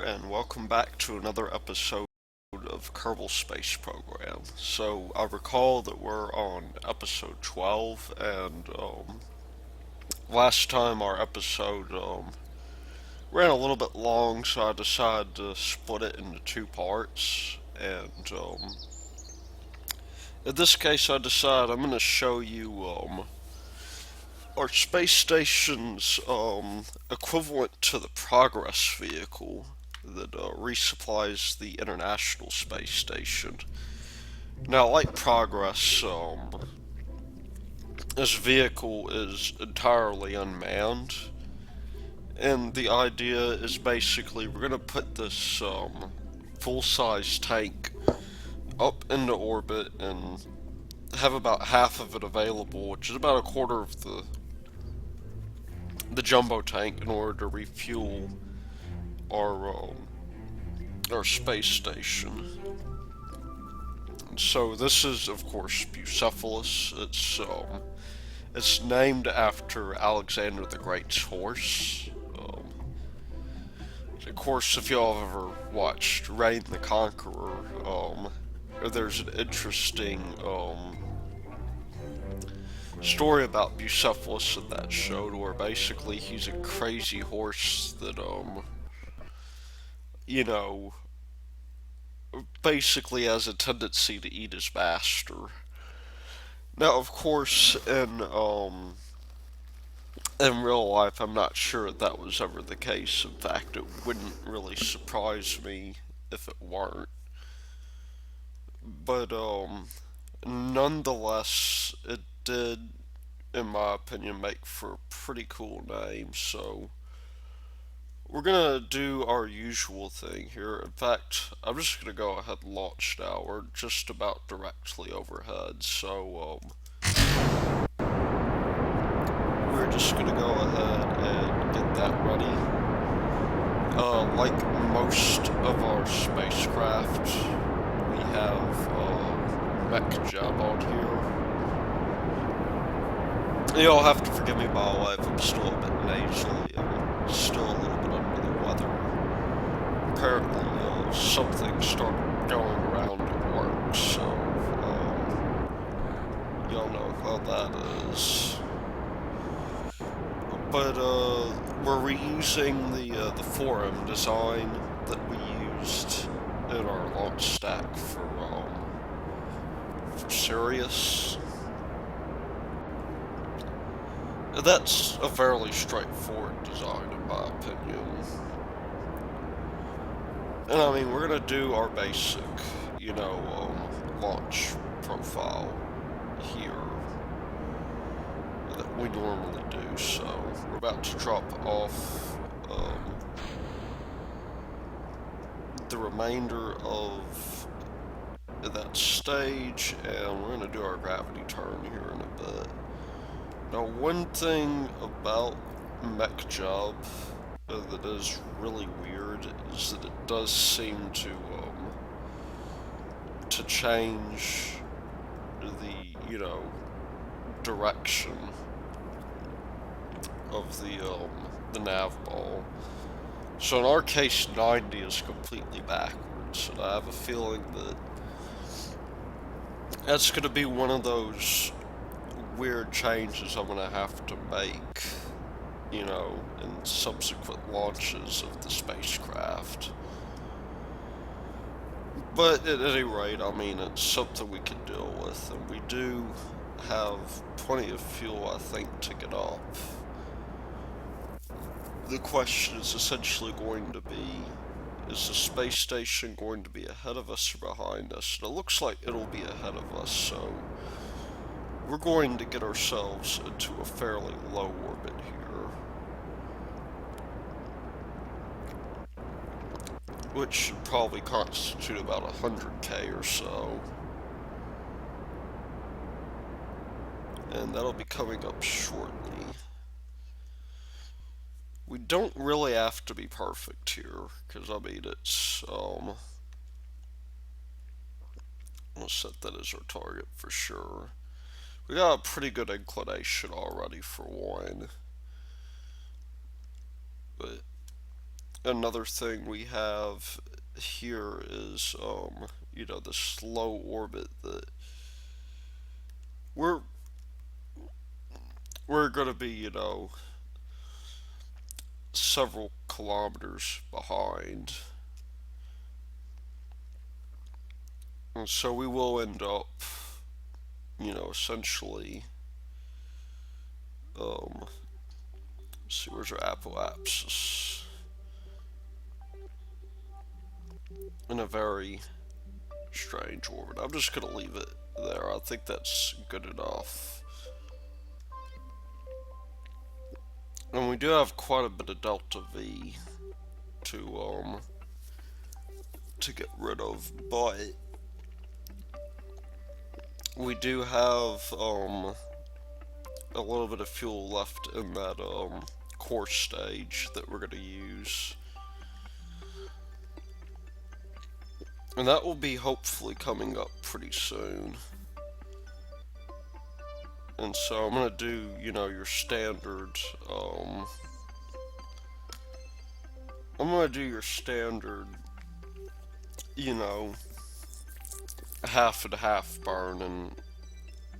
and welcome back to another episode of Kerbal Space Program. So, I recall that we're on episode 12, and last time our episode ran a little bit long, so I decided to split it into two parts. And in this case, I decided I'm going to show you our space station's equivalent to the Progress vehicle that resupplies the International Space Station. Now, like Progress, this vehicle is entirely unmanned, and the idea is basically we're going to put this full-size tank up into orbit and have about half of it available, which is about a quarter of the jumbo tank, in order to refuel our space station. So this is, of course, Bucephalus. It's named after Alexander the Great's horse. Of course, if y'all have ever watched Reign the Conqueror, there's an interesting story about Bucephalus in that show, where basically he's a crazy horse that you know basically has a tendency to eat his master. Now, of course, in real life, I'm not sure that that was ever the case. In fact, it wouldn't really surprise me if it weren't. But nonetheless, it did, in my opinion, make for a pretty cool name. So we're gonna do our usual thing here. In fact, I'm just gonna go ahead and launch now. We're just about directly overhead, so we're just gonna go ahead and get that ready. Like most of our spacecraft, we have mech job on here. You'll have to forgive me, by the way, if I'm still a bit nasally. I'm still a little bit under the weather. Apparently, something started going around at work, so y'all know how that is. But we're reusing the forum design that we used in our launch stack for Sirius. That's a fairly straightforward design, in my opinion. And I mean, we're gonna do our basic, launch profile here that we normally do. So we're about to drop off the remainder of that stage, and we're gonna do our gravity turn here in a bit. Now, one thing about mech job that is really weird is that it does seem to change the direction of the nav ball. So in our case, 90 is completely backwards, and I have a feeling that that's going to be one of those weird changes I'm going to have to make, in subsequent launches of the spacecraft. But at any rate, I mean, it's something we can deal with, and we do have plenty of fuel, I think, to get up. The question is essentially going to be, is the space station going to be ahead of us or behind us? And it looks like it'll be ahead of us, so we're going to get ourselves into a fairly low orbit here, which should probably constitute about 100K or so. And that'll be coming up shortly. We don't really have to be perfect here, because I mean, it's, we'll set that as our target for sure. We got a pretty good inclination already for one. But another thing we have here is, the slow orbit that we're we're gonna be, several kilometers behind, and so we will end up, essentially, let's see, where's our apoapsis? In a very strange orbit. I'm just gonna leave it there. I think that's good enough. And we do have quite a bit of delta V to get rid of, but we do have a little bit of fuel left in that core stage that we're gonna use. And that will be hopefully coming up pretty soon. And so I'm gonna do, your standard, I'm gonna do your standard, half and half burn, and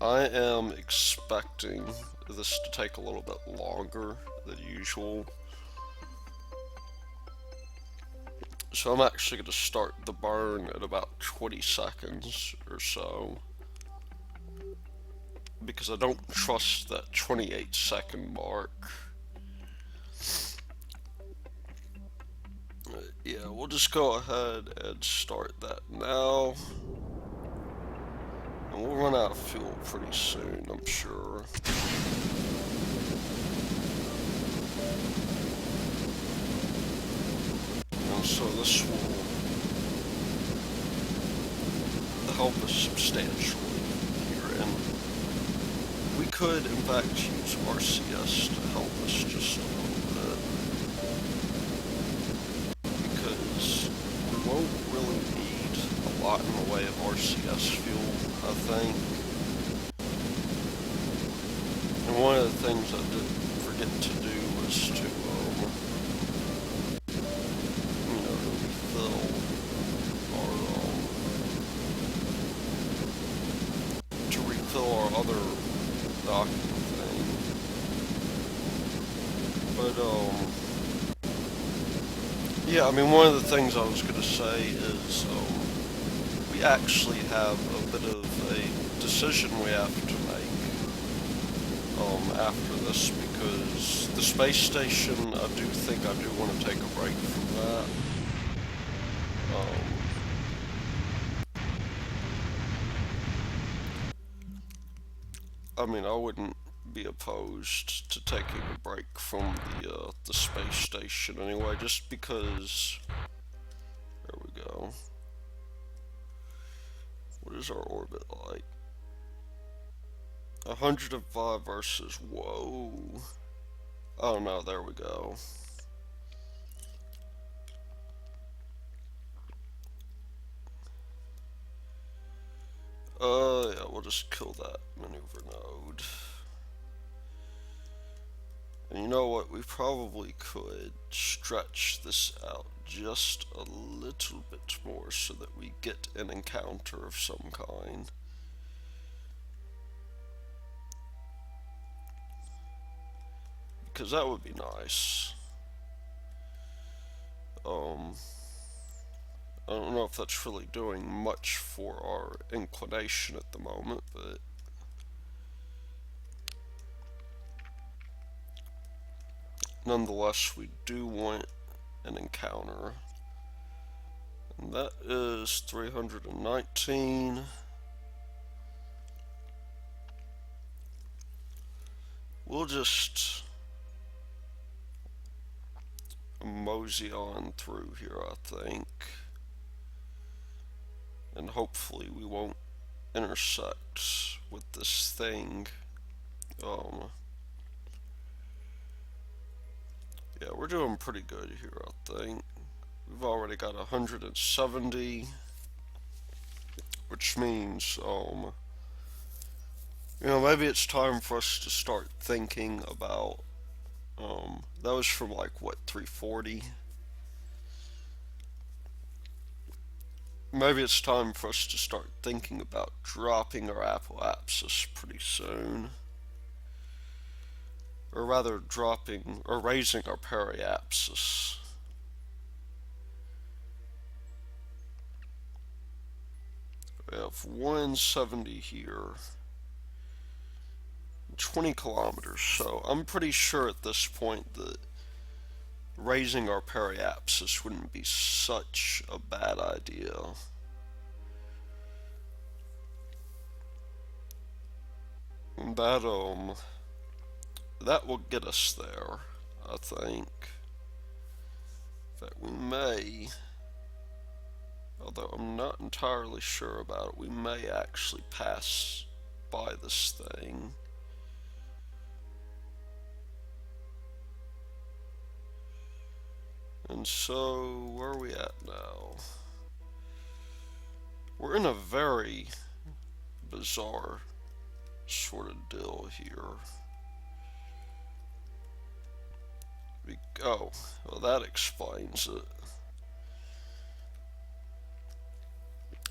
I am expecting this to take a little bit longer than usual. So I'm actually gonna start the burn at about 20 seconds or so, because I don't trust that 28-second mark. Yeah, we'll just go ahead and start that now. And we'll run out of fuel pretty soon, I'm sure. And so this will help us substantially here. And we could, in fact, use RCS to help us just a little bit, because we won't really need a lot in the way of RCS fuel, I think. And one of the things I did forget to do was to, refill our other docking thing. But, yeah, I mean, one of the things I was going to say is, we actually have a bit of a decision we have to make, after this, because the space station, I do think I do want to take a break from that. I mean, I wouldn't be opposed to taking a break from the space station anyway, just because. There we go. What is our orbit like? 105 versus, whoa. Oh no, there we go. Yeah, we'll just kill that maneuver node. And you know what, we probably could stretch this out just a little bit more so that we get an encounter of some kind. Because that would be nice. I don't know if that's really doing much for our inclination at the moment, but nonetheless, we do want an encounter. And that is 319. We'll just mosey on through here, I think. And hopefully we won't intersect with this thing. Yeah, we're doing pretty good here, I think. We've already got 170, which means, maybe it's time for us to start thinking about, that was from like, what, 340? maybe it's time for us to start thinking about dropping our apoapsis pretty soon. Or rather, dropping or raising our periapsis. We have 170 here, 20 kilometers. So I'm pretty sure at this point that raising our periapsis wouldn't be such a bad idea. And that will get us there, I think. In fact, we may, although I'm not entirely sure about it, we may actually pass by this thing. And so, where are we at now? We're in a very bizarre sort of deal here. Oh, well, that explains it.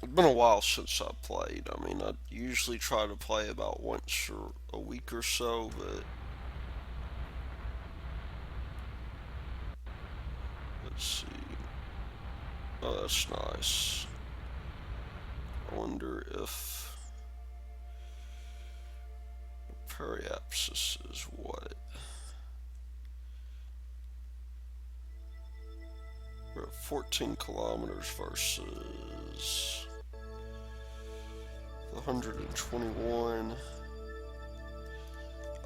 It's been a while since I played. I mean, I usually try to play about once or a week or so, but let's see. Oh, that's nice. I wonder if periapsis is what? We're at 14 kilometers versus 121.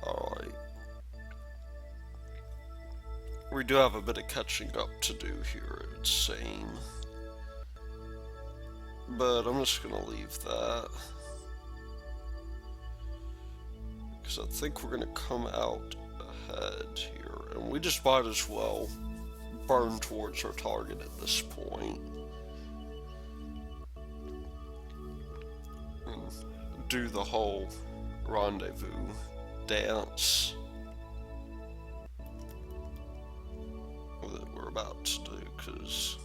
Alright. We do have a bit of catching up to do here, it would seem. But I'm just gonna leave that. Because I think we're gonna come out ahead here. And we just might as well burn towards our target at this point. And do the whole rendezvous dance that we're about to do, because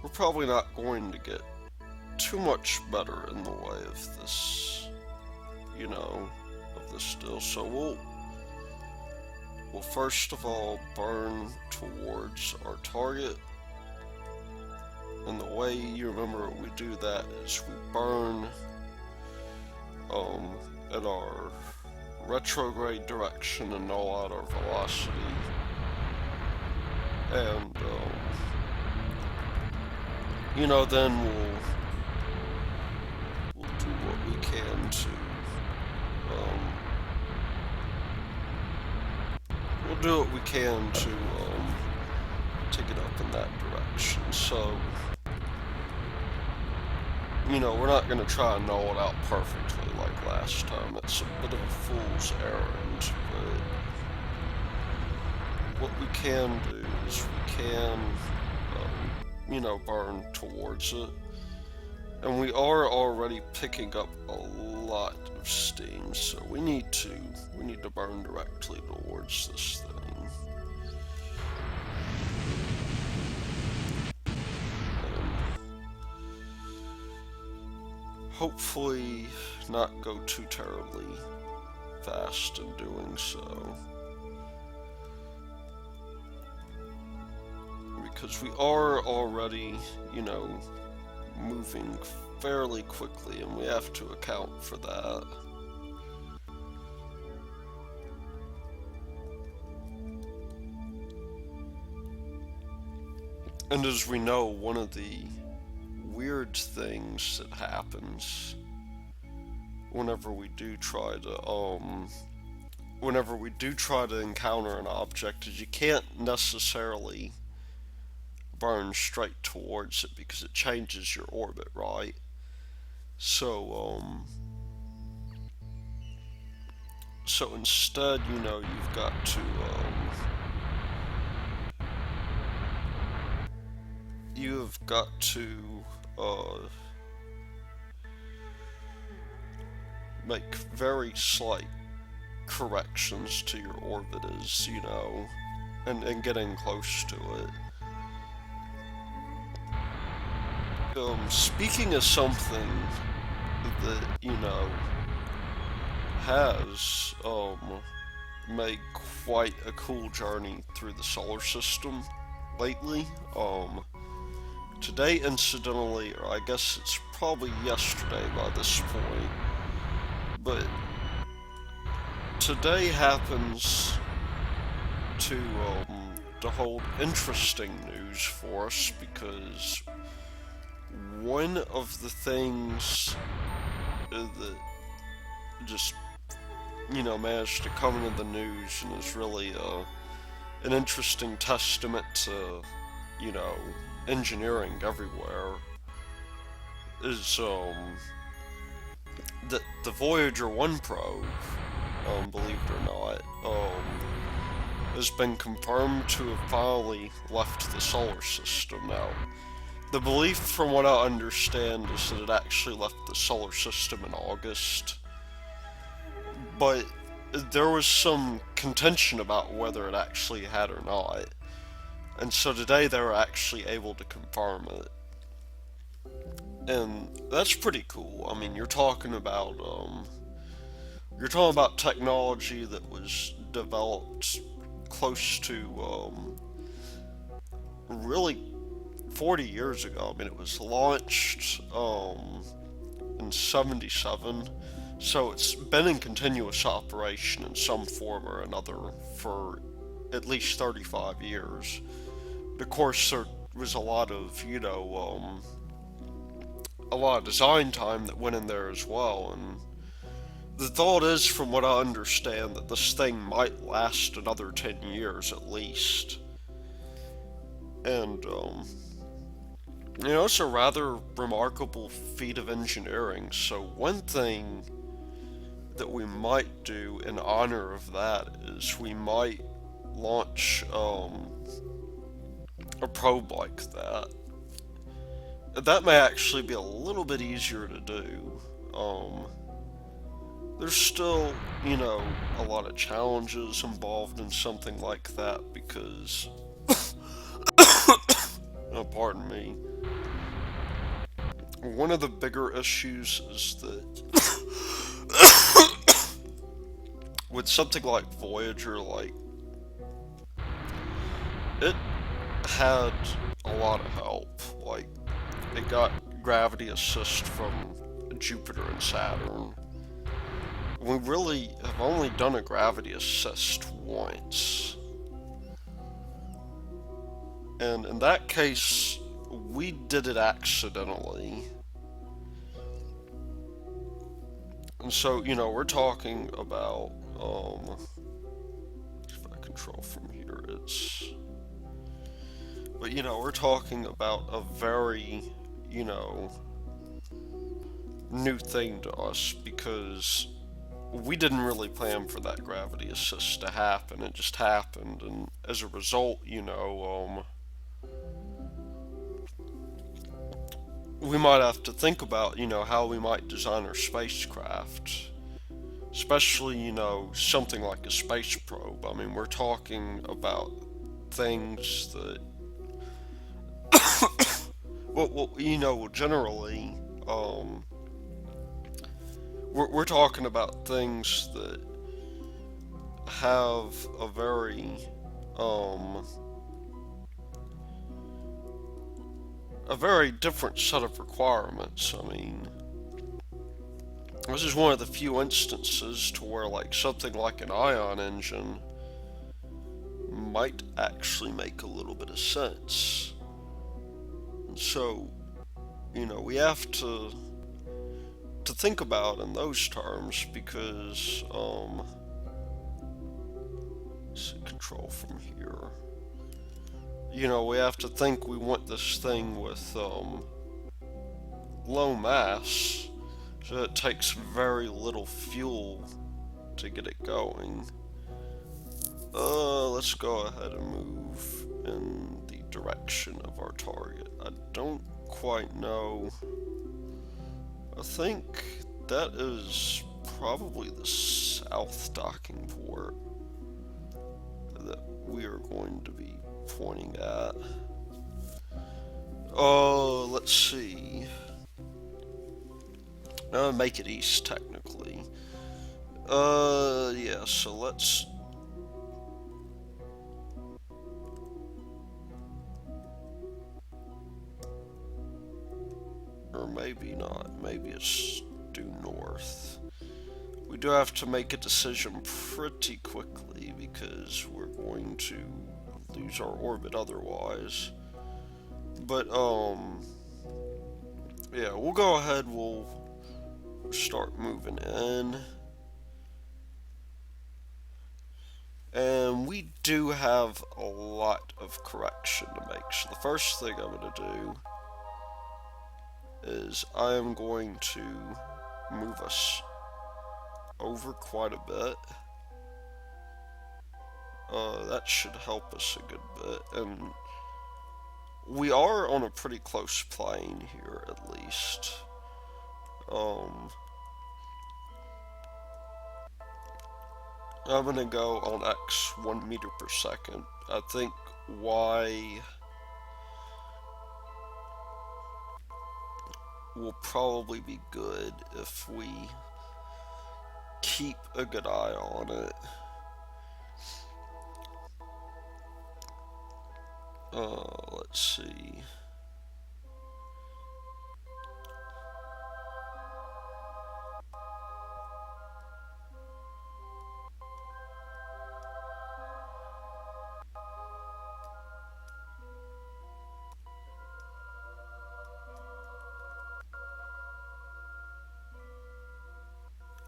we're probably not going to get too much better in the way of this, you know, of this deal. So we'll first of all burn towards our target, and the way you remember we do that is we burn in our retrograde direction and null out our velocity, and you know, then we'll do what we can to take it up in that direction. So, you know, we're not going to try and null it out perfectly like last time. It's a bit of a fool's errand, but what we can do is we can, you know, burn towards it. And we are already picking up a lot of steam, so we need to burn directly towards this thing. Hopefully not go too terribly fast in doing so. Because we are already, you know, moving fairly quickly, and we have to account for that. And as we know, one of the weird things that happens whenever we do try to encounter an object is you can't necessarily burn straight towards it because it changes your orbit, right? So instead, you know, you've got to make very slight corrections to your orbit as, you know, and getting close to it. Speaking of something that, has, made quite a cool journey through the solar system lately, today, incidentally, or I guess it's probably yesterday by this point, but today happens to hold interesting news for us because one of the things that just managed to come into the news and is really an interesting testament to you know engineering everywhere is the Voyager 1 probe, believe it or not, has been confirmed to have finally left the solar system. Now, the belief, from what I understand, is that it actually left the solar system in August, but there was some contention about whether it actually had or not, and so today they were actually able to confirm it. And that's pretty cool. I mean, you're talking about technology that was developed close to really 40 years ago. I mean, it was launched in 77, so it's been in continuous operation in some form or another for at least 35 years. Of course, there was a lot of design time that went in there as well, and the thought is, from what I understand, that this thing might last another 10 years at least. And, it's a rather remarkable feat of engineering. So, one thing that we might do in honor of that is we might launch a probe like that. That may actually be a little bit easier to do. There's still, a lot of challenges involved in something like that because, oh, pardon me, one of the bigger issues is that with something like Voyager, like, it had a lot of help. Like, it got gravity assist from Jupiter and Saturn. We really have only done a gravity assist once. And in that case, we did it accidentally. And so, we're talking about, if I control from here, but, we're talking about a very, new thing to us because we didn't really plan for that gravity assist to happen. It just happened, and as a result, we might have to think about, how we might design our spacecraft. Especially, something like a space probe. I mean, we're talking about things that, generally, we're talking about things that have um, a very different set of requirements. I mean, this is one of the few instances to where, like, something like an ion engine might actually make a little bit of sense. And so, we have to think about in those terms because, let's see, control from here. We have to think we want this thing with low mass, so it takes very little fuel to get it going. Let's go ahead and move in the direction of our target. I don't quite know. I think that is probably the south docking port that we are going to be pointing at. Oh, let's see. Make it east, technically. Yeah, so let's... Or maybe not. Maybe it's due north. We do have to make a decision pretty quickly because we're going to lose our orbit otherwise. But, yeah, we'll go ahead, we'll start moving in. And we do have a lot of correction to make. So the first thing I'm going to do is I am going to move us over quite a bit. That should help us a good bit. And we are on a pretty close plane here, at least. I'm gonna go on X 1 meter per second. I think Y will probably be good if we keep a good eye on it. Let's see.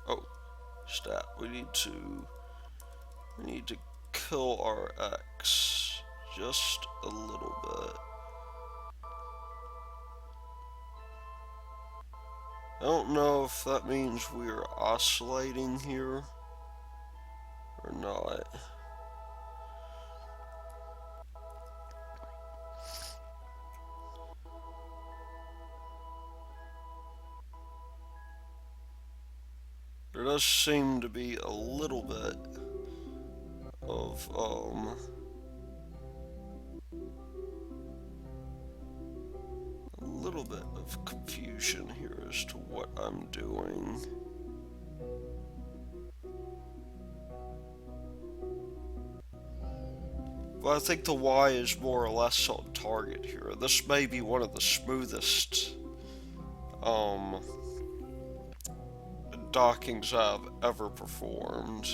Oh, stat. We need to kill our X just a little bit. I don't know if that means we are oscillating here or not. There does seem to be a little bit of confusion here as to what I'm doing. But I think the Y is more or less on target here. This may be one of the smoothest dockings I've ever performed.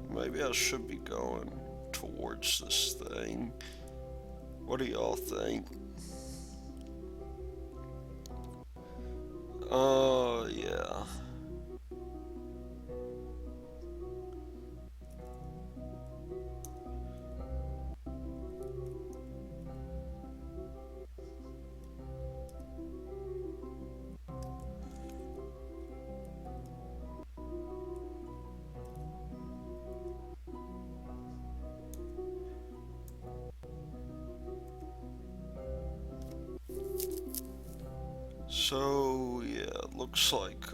Maybe I should be going towards this thing. What do y'all think? Yeah. So, yeah, it looks like,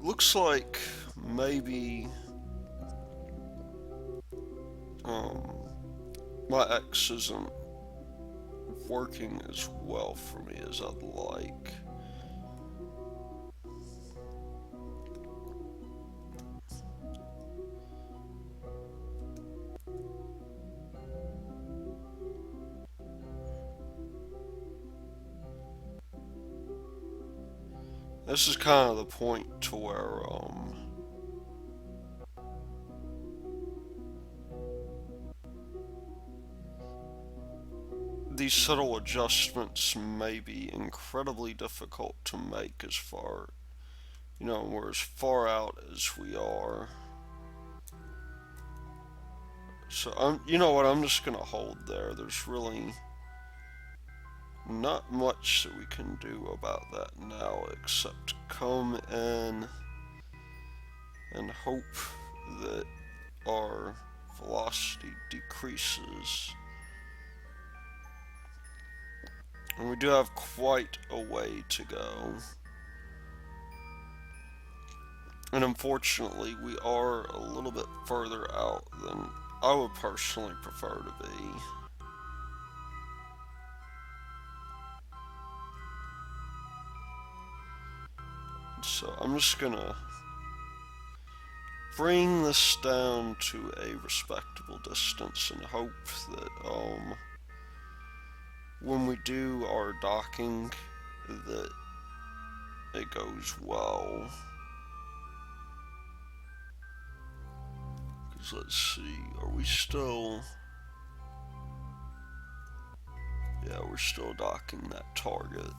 looks like maybe, my X isn't working as well for me as I'd like. This is kind of the point to where, these subtle adjustments may be incredibly difficult to make as far, we're as far out as we are. So, you know what, I'm just gonna hold there. There's really not much that we can do about that now except come in and hope that our velocity decreases. And we do have quite a way to go. And unfortunately, we are a little bit further out than I would personally prefer to be. So I'm just gonna bring this down to a respectable distance and hope that when we do our docking that it goes well. Because let's see, are we still... Yeah, we're still docking that target.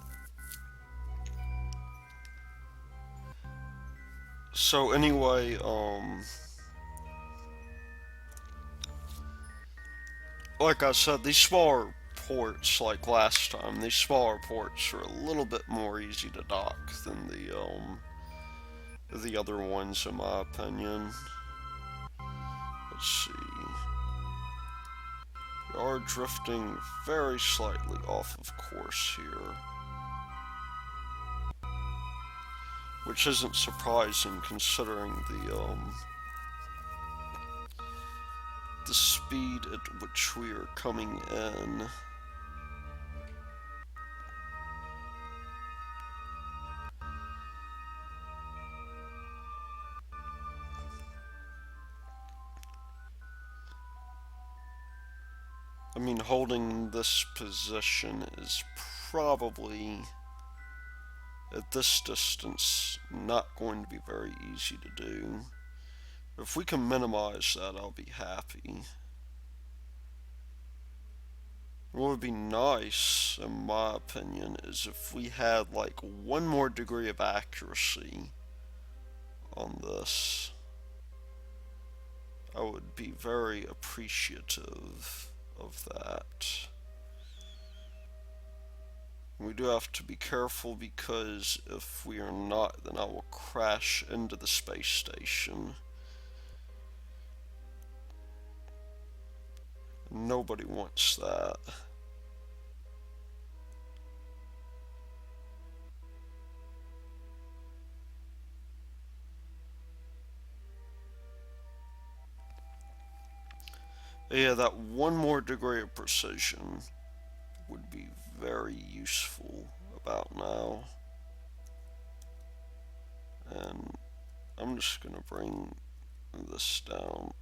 So anyway, like I said, these smaller ports, like last time, these smaller ports are a little bit more easy to dock than the other ones, in my opinion. Let's see. We are drifting very slightly off of course here, which isn't surprising considering the speed at which we are coming in. I mean, holding this position is probably, at this distance, not going to be very easy to do. If we can minimize that, I'll be happy. What would be nice, in my opinion, is if we had like one more degree of accuracy on this. I would be very appreciative of that. We do have to be careful because if we are not, then I will crash into the space station. Nobody wants that. Yeah, that one more degree of precision would be very useful about now. And I'm just gonna bring this down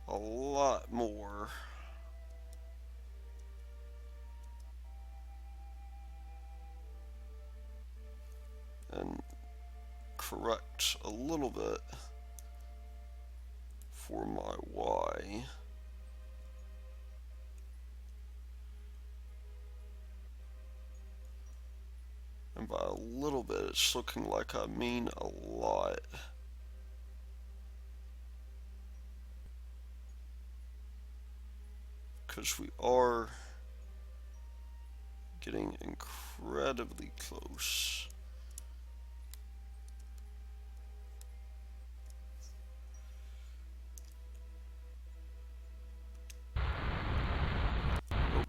a lot more. And correct a little bit for my Y. And by a little bit, it's looking like I mean a lot. Because we are getting incredibly close.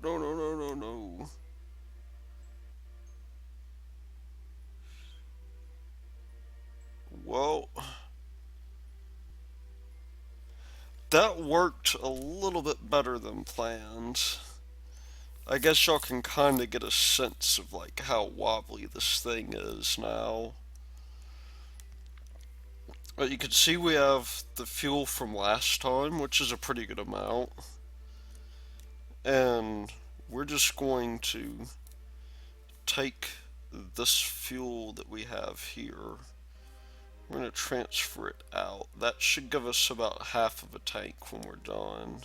No, no, no, no, no. Well, that worked a little bit better than planned. I guess y'all can kind of get a sense of like how wobbly this thing is now. But you can see we have the fuel from last time, which is a pretty good amount. And we're just going to take this fuel that we have here. We're going to transfer it out. That should give us about half of a tank when we're done.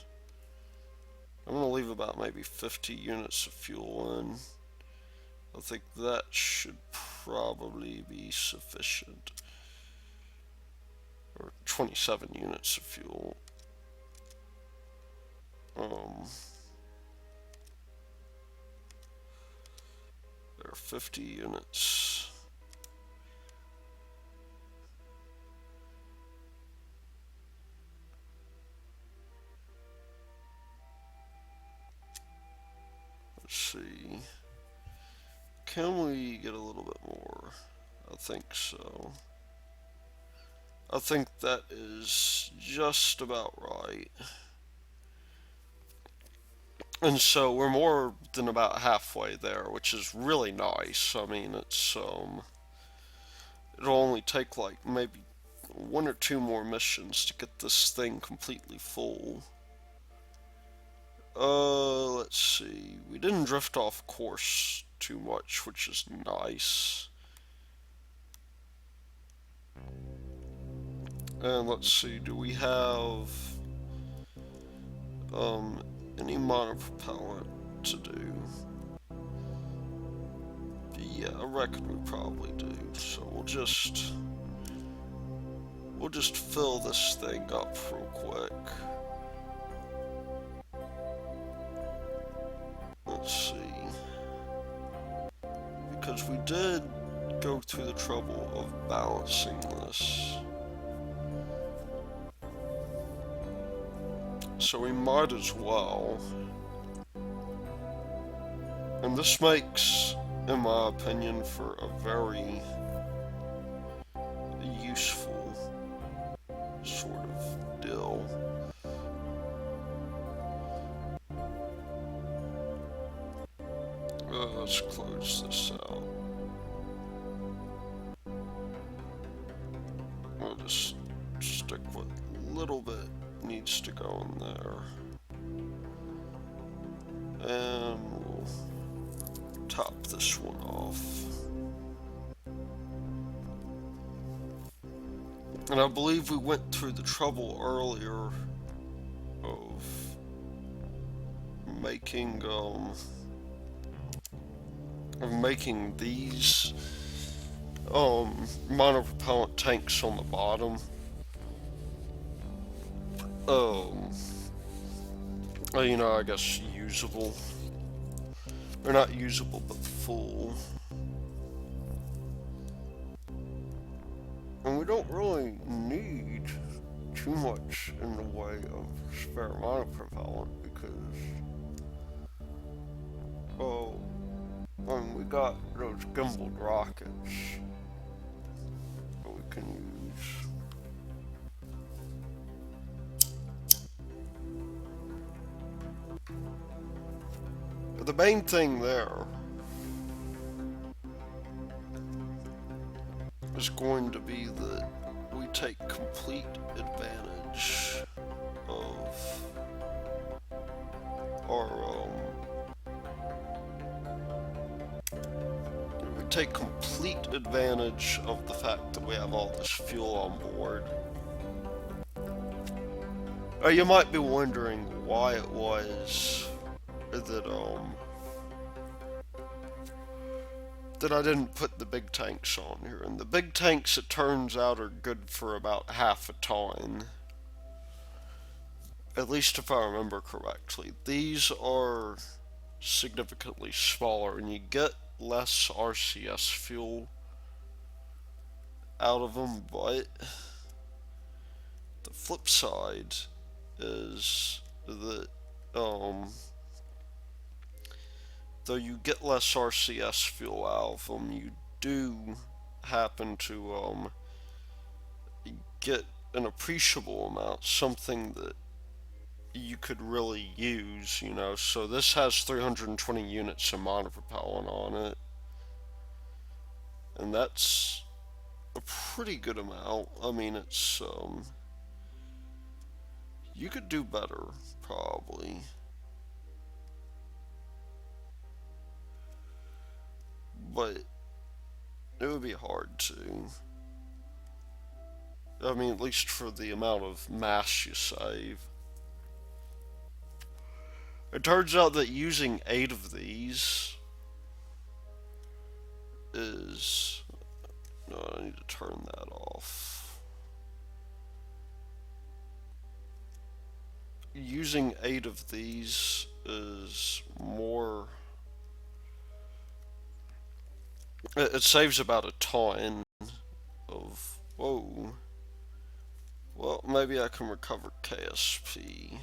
I'm going to leave about maybe 50 units of fuel in. I think that should probably be sufficient. Or 27 units of fuel. There are 50 units. Let's see. Can we get a little bit more? I think so. I think that is just about right. And so we're more than about halfway there, which is really nice. I mean, it'll only take like maybe one or two more missions to get this thing completely full. Let's see. We didn't drift off course too much, which is nice. And let's see, do we have um any monopropellant to do? Yeah, I reckon we probably do. So we'll just fill this thing up real quick. Let's see. Because we did go through the trouble of balancing this. So we might as well. And this makes, in my opinion, for a very useful sort of deal. Let's close this out. We'll just stick with a little bit needs to go in there. And we'll top this one off. And I believe we went through the trouble earlier of making these monopropellant tanks on the bottom. You know, I guess usable. Or not usable, but full. And we don't really need too much in the way of spare monopropellant because, we got those gimbaled rockets that we can use. But the main thing there is going to be that we take complete advantage of our we take complete advantage of the fact that we have all this fuel on board. You might be wondering why it was that I didn't put the big tanks on here. And the big tanks, it turns out, are good for about half a ton. At least if I remember correctly. These are significantly smaller, and you get less RCS fuel out of them, but the flip side is that though you get less RCS fuel out of them, you do happen to get an appreciable amount, something that you could really use, you know. So this has 320 units of monopropellant on it, and that's a pretty good amount. I mean, it's you could do better, probably. But it would be hard to. I mean, at least for the amount of mass you save. It turns out that using 8 of these is... No, I need to turn that off. Using 8 of these is more... It saves about a ton of... Whoa. Well, maybe I can recover KSP.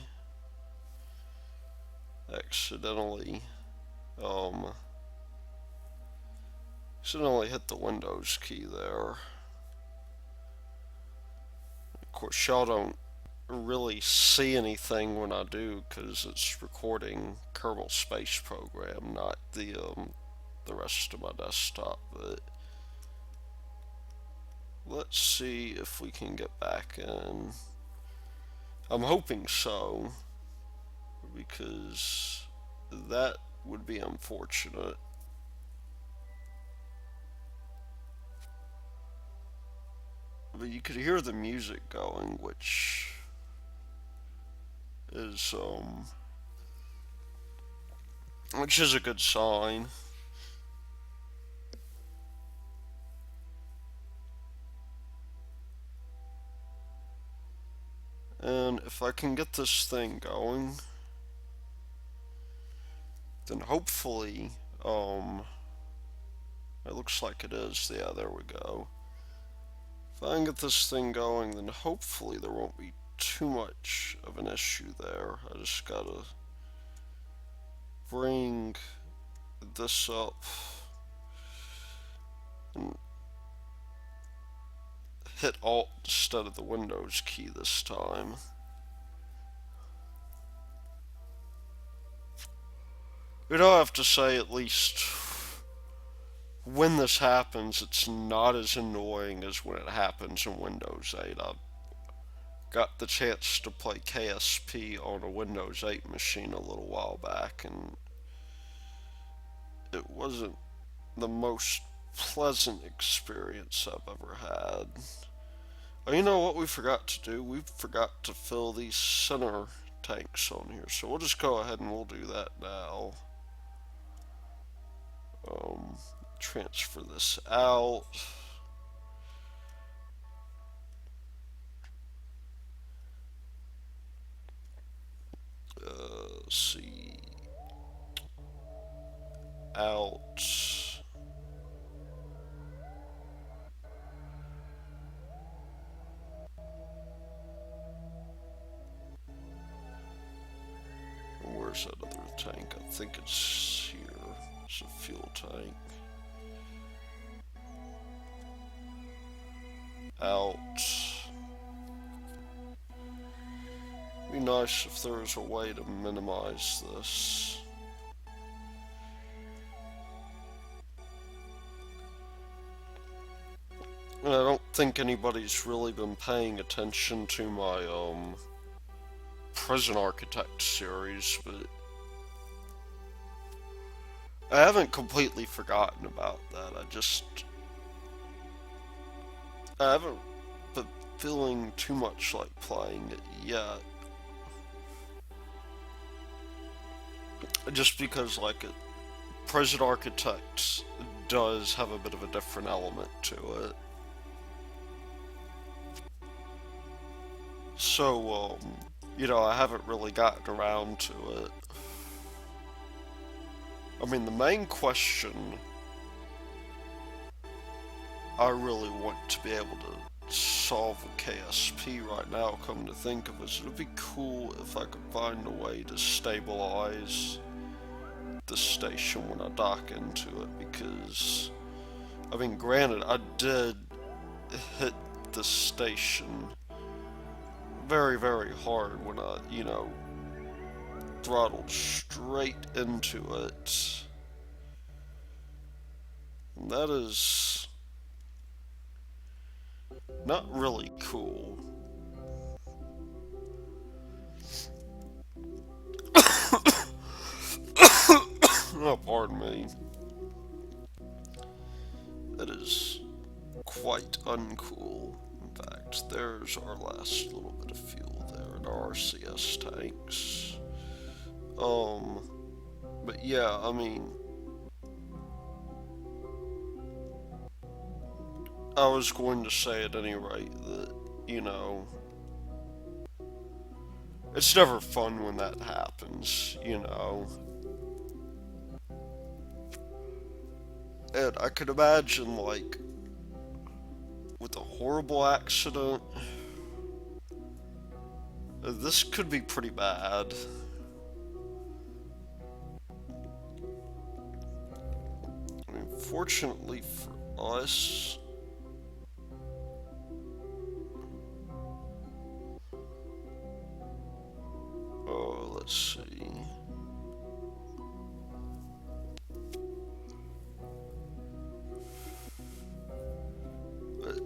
Accidentally. Accidentally hit the Windows key there. Of course, y'all don't really see anything when I do because it's recording Kerbal Space Program, not the rest of my desktop. But let's see if we can get back in. I'm hoping so, because that would be unfortunate. But you could hear the music going, which is which is a good sign. And if I can get this thing going, then hopefully, it looks like it is. Yeah, there we go. If I can get this thing going, then hopefully there won't be too much of an issue there. I just gotta bring this up and hit Alt instead of the Windows key this time. You know, I have to say, at least when this happens, it's not as annoying as when it happens in Windows 8. I got the chance to play KSP on a Windows 8 machine a little while back, and it wasn't the most pleasant experience I've ever had. Oh, you know what we forgot to do? We forgot to fill these center tanks on here, so we'll just go ahead and we'll do that now. Transfer this out. Let's see. Out. Where's that other tank? I think it's here. It's a fuel tank. Out. Be nice if there was a way to minimize this. And I don't think anybody's really been paying attention to my Prison Architect series, but I haven't completely forgotten about that. I haven't been feeling too much like playing it yet. Just because, like, Prison Architect does have a bit of a different element to it. So, you know, I haven't really gotten around to it. I mean, the main question I really want to be able to solve with KSP right now, come to think of it, it'd be cool if I could find a way to stabilize the station when I dock into it, because, I mean, granted, I did hit the station very, very hard when I, you know, throttled straight into it. And that is not really cool. Oh, pardon me. That is quite uncool. In fact, there's our last little bit of fuel there in our RCS tanks. But yeah, I mean, I was going to say at any rate that, you know, it's never fun when that happens, you know. And I could imagine, like, with a horrible accident, this could be pretty bad. I mean, Fortunately for us, let's see.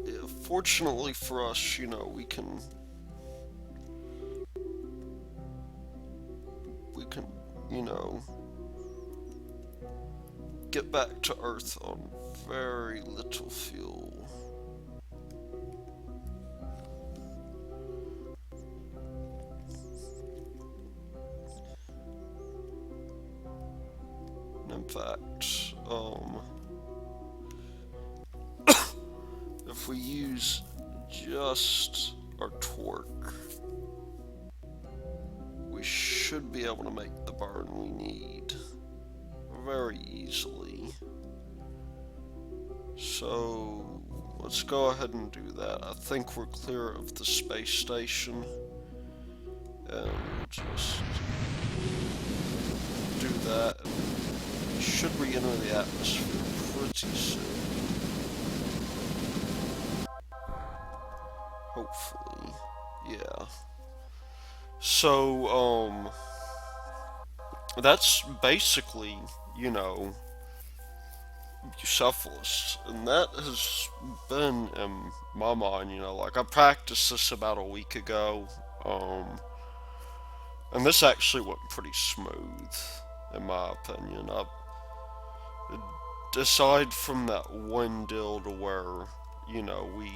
Yeah, fortunately for us, we can, you know, get back to Earth on very little fuel. In fact, if we use just our torque, we should be able to make the burn we need very easily. So let's go ahead and do that. I think we're clear of the space station, and we'll just do that. We should re-enter the atmosphere pretty soon. Hopefully. Yeah. So, that's basically, Bucephalus. And that has been in my mind, like I practiced this about a week ago. And this actually went pretty smooth, in my opinion. Aside from that one deal to where, we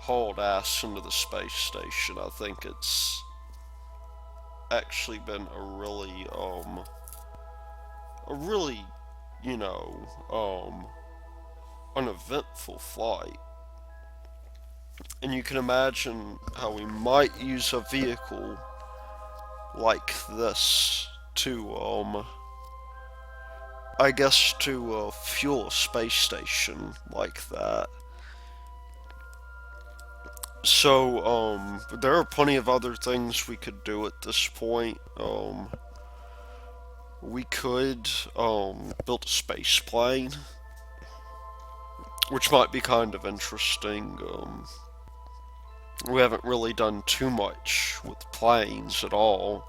hauled ass into the space station, I think it's actually been a really, you know, uneventful flight. And you can imagine how we might use a vehicle like this to, I guess, to fuel a space station like that. So, there are plenty of other things we could do at this point. We could, build a space plane, which might be kind of interesting. We haven't really done too much with planes at all.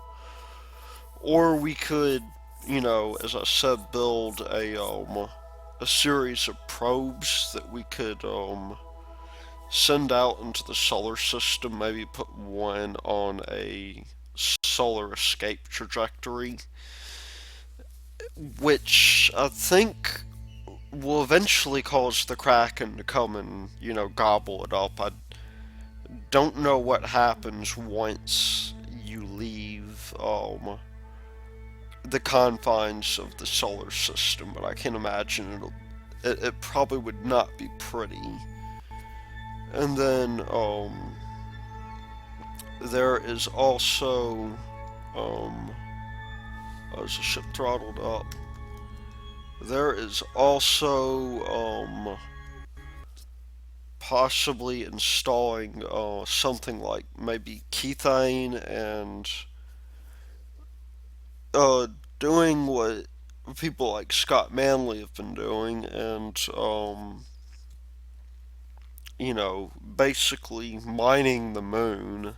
Or we could, as I said, build a series of probes that we could, send out into the solar system, maybe put one on a solar escape trajectory, which I think will eventually cause the Kraken to come and, gobble it up. I don't know what happens once you leave the confines of the solar system, but I can imagine it probably would not be pretty. And then there is also is the ship throttled up? There is also possibly installing something like maybe kethane and uh, doing what people like Scott Manley have been doing, and basically mining the moon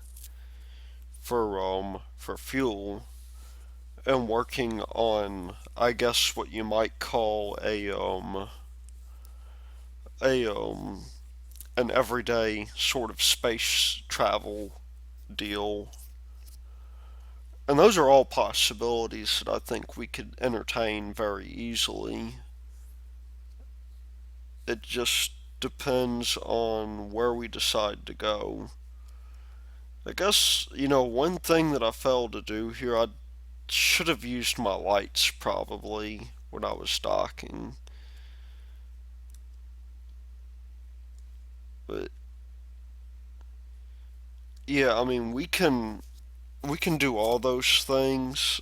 for fuel and working on, I guess, what you might call a an everyday sort of space travel deal. And those are all possibilities that I think we could entertain very easily. It just depends on where we decide to go. I guess, one thing that I failed to do here, I should have used my lights probably when I was docking. But yeah, I mean, we can do all those things.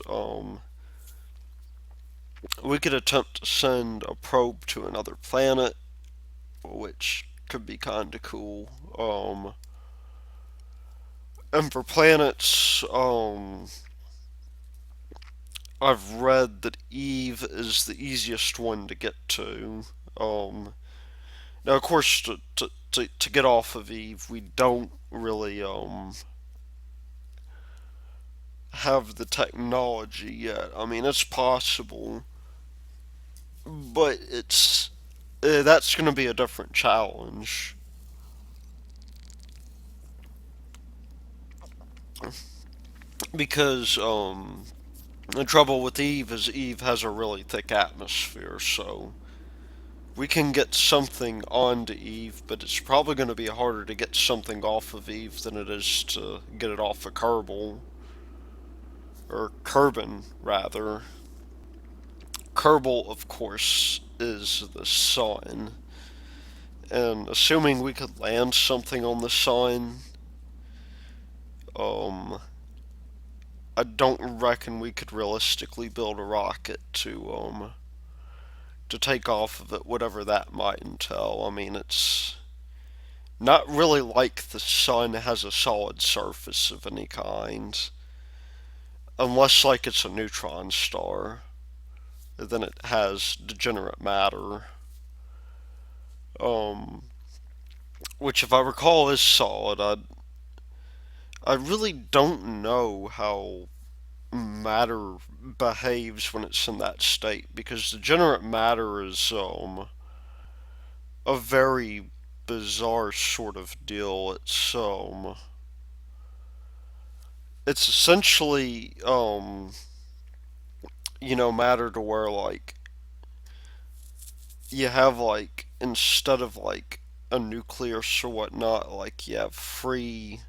We could attempt to send a probe to another planet, which could be kind of cool. And for planets, I've read that Eve is the easiest one to get to. Um, Now, of course, to get off of Eve, we don't really have the technology yet. I mean, it's possible, but it's that's going to be a different challenge because the trouble with Eve is Eve has a really thick atmosphere, so we can get something onto Eve, but it's probably going to be harder to get something off of Eve than it is to get it off of Kerbal, or Kerbin, rather. Kerbal, of course, is the sun, and assuming we could land something on the sun, um, I don't reckon we could realistically build a rocket to take off of it, whatever that might entail. I mean, it's not really like the sun has a solid surface of any kind, unless like it's a neutron star. Then it has degenerate matter, um, which, if I recall, is solid. I really don't know how matter behaves when it's in that state because degenerate matter is a very bizarre sort of deal. It's essentially matter to where like you have like instead of like a nucleus or whatnot, like you have free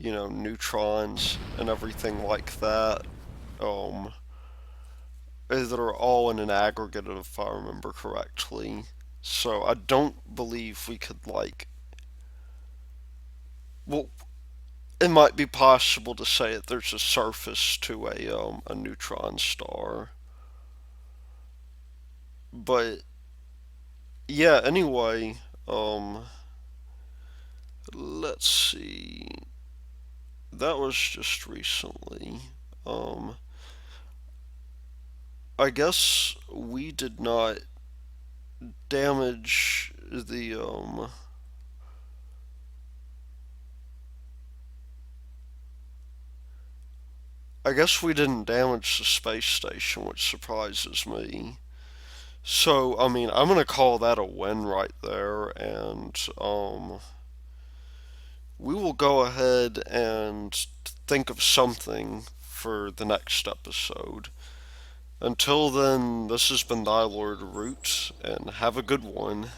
neutrons and everything like that. Um, that are all in an aggregate, if I remember correctly. So I don't believe we could like. Well, it might be possible to say that there's a surface to a neutron star, but yeah. Anyway, let's see. That was just recently. Um, I guess we did not damage the. I guess we didn't damage the space station, which surprises me. So, I mean, I'm gonna call that a win right there, and we will go ahead and think of something for the next episode. Until then, this has been Thy Lord Root, and have a good one.